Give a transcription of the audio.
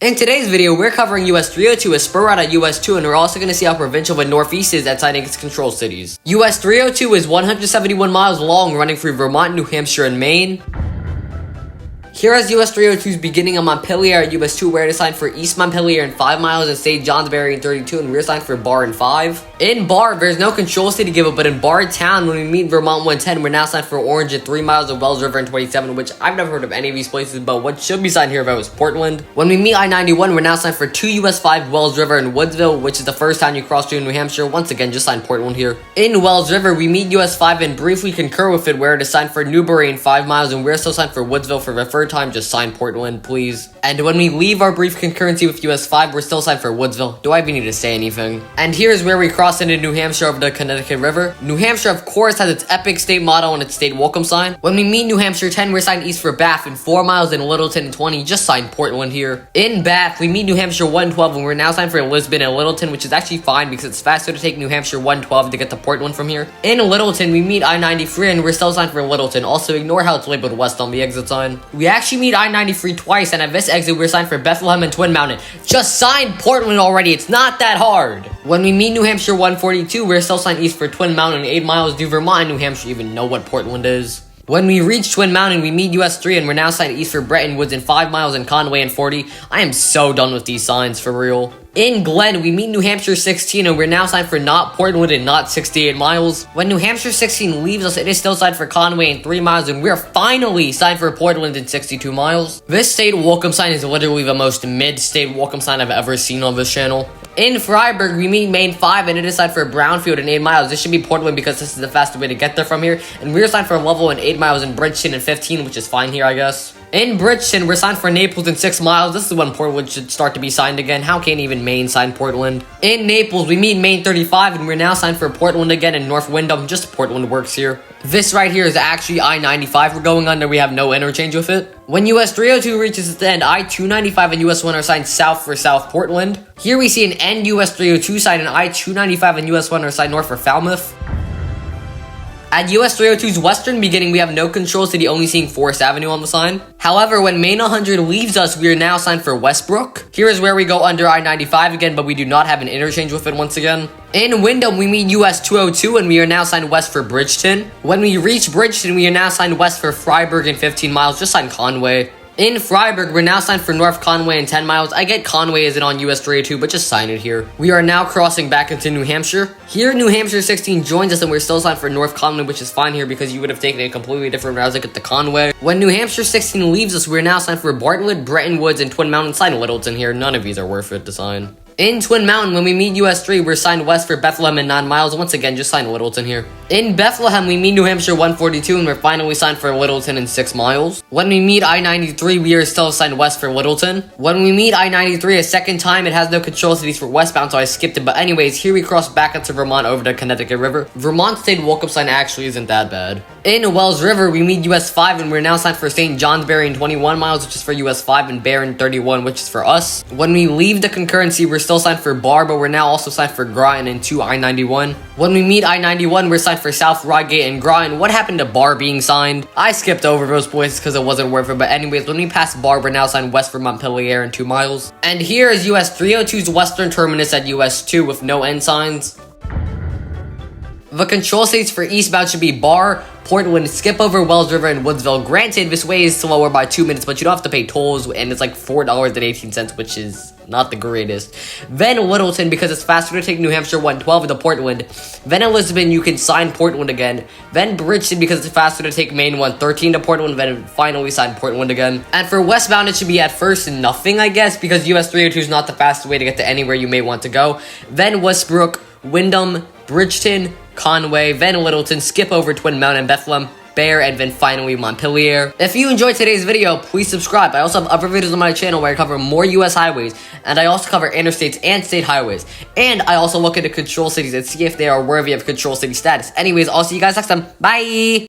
In today's video, we're covering US 302 as Spur Route of US 2, and we're also going to see how provincial the Northeast is at signing its control cities. US 302 is 171 miles long, running through Vermont, New Hampshire, and Maine. Here is US 302's beginning on Montpelier at US 2, where it is signed for East Montpelier in 5 miles and St. Johnsbury in 32, and we're signed for Barr in 5. In Barr, there's no control city given, but in Barr Town, when we meet Vermont 110, we're now signed for Orange at 3 miles of Wells River in 27, which I've never heard of any of these places, but what should be signed here though is Portland. When we meet I-91, we're now signed for 2 US 5 Wells River in Woodsville, which is the first time you cross through New Hampshire. Once again, just sign Portland here. In Wells River, we meet US 5 and briefly concur with it, where it is signed for Newbury in 5 miles, and we're still signed for Woodsville for the third time. Just sign Portland, please. And when we leave our brief concurrency with US 5, we're still signed for Woodsville. Do I even need to say anything? And here's where we cross into New Hampshire over the Connecticut River. New Hampshire, of course, has its epic state motto and its state welcome sign. When we meet New Hampshire 10, we're signed east for Bath in 4 miles in Littleton and 20. Just sign Portland here. In Bath, we meet New Hampshire 112, and we're now signed for Lisbon and Littleton, which is actually fine because it's faster to take New Hampshire 112 to get to Portland from here. In Littleton, we meet I-93, and we're still signed for Littleton. Also, ignore how it's labeled west on the exit sign. We actually meet I-93 twice, and at this exit, we're signed for Bethlehem and Twin Mountain. Just sign Portland already. It's not that hard. When we meet New Hampshire 142, we're still signed east for Twin Mountain 8 miles. Do Vermont and New Hampshire even know what Portland is? When we reach Twin Mountain, we meet US 3, and we're now signed east for Bretton Woods in 5 miles and Conway in 40. I am so done with these signs, for real. In Glen, we meet New Hampshire 16, and we're now signed for not Portland and not 68 miles. When New Hampshire 16 leaves us, it is still signed for Conway in 3 miles, and we're finally signed for Portland in 62 miles. This state welcome sign is literally the most mid-state welcome sign I've ever seen on this channel. In Freiburg, we meet Maine 5, and it is signed for Brownfield in 8 miles. This should be Portland because this is the fastest way to get there from here. And we're signed for Lovell in 8 miles in Bridgeton in 15, which is fine here, I guess. In Bridgeton, we're signed for Naples in 6 miles. This is when Portland should start to be signed again. How can even Maine sign Portland? In Naples, we meet Maine 35, and we're now signed for Portland again in North Windham. Just Portland works here. This right here is actually I-95 we're going under. We have no interchange with it. When US 302 reaches its end, I-295 and US 1 are signed south for South Portland. Here we see an end US 302 sign, and I-295 and US 1 are signed north for Falmouth. At US 302's western beginning, we have no control city, only seeing Forest Avenue on the sign. However, when Maine 100 leaves us, we are now signed for Westbrook. Here is where we go under I-95 again, but we do not have an interchange with it once again. In Windham, we meet US 202, and we are now signed west for Bridgeton. When we reach Bridgeton, we are now signed west for Freiburg in 15 miles. Just sign Conway. In Freiburg, we're now signed for North Conway in 10 miles. I get Conway isn't on US 302, but just sign it here. We are now crossing back into New Hampshire. Here, New Hampshire 16 joins us, and we're still signed for North Conway, which is fine here because you would have taken a completely different route to get to Conway. When New Hampshire 16 leaves us, we're now signed for Bartlett, Bretton Woods, and Twin Mountain. Sign Littleton here. None of these are worth it to sign. In Twin Mountain, when we meet US 3, we're signed west for Bethlehem in 9 miles. Once again, just sign Littleton here. In Bethlehem, we meet New Hampshire 142, and we're finally signed for Littleton in 6 miles. When we meet I-93, we are still signed west for Littleton. When we meet I-93 a second time, it has no control cities for Westbound, so I skipped it. But anyways, here we cross back into Vermont over the Connecticut River. Vermont state welcome sign actually isn't that bad. In Wells River, we meet US 5, and we're now signed for St. Johnsbury in 21 miles, which is for US 5, and Bear in 31, which is for us. When we leave the concurrency, we're still signed for Barr, but we're now also signed for Groton in 2 I-91. When we meet I-91, we're signed for South Rodgate and Groton. What happened to Barr being signed? I skipped over those places because it wasn't worth it, but anyways, when we pass Barr, we're now signed west for Montpelier in 2 miles. And here is US 302's western terminus at US 2 with no end signs. The control states for Eastbound should be Barr, Portland, skip over Wells River, and Woodsville. Granted, this way is slower by 2 minutes, but you don't have to pay tolls, and it's like $4.18, which is not the greatest. Then Littleton, because it's faster to take New Hampshire 112 to Portland. Then Elizabeth, you can sign Portland again. Then Bridgeton, because it's faster to take Maine 113 to Portland. Then finally sign Portland again. And for Westbound, it should be at first nothing, I guess, because US 302 is not the fastest way to get to anywhere you may want to go. Then Westbrook, Windham, Bridgeton, Conway, then Littleton, skip over Twin Mountain, Bethlehem, Bear, and then finally Montpelier. If you enjoyed today's video, please subscribe. I also have other videos on my channel where I cover more US highways, and I also cover interstates and state highways. And I also look into control cities and see if they are worthy of control city status. Anyways, I'll see you guys next time. Bye!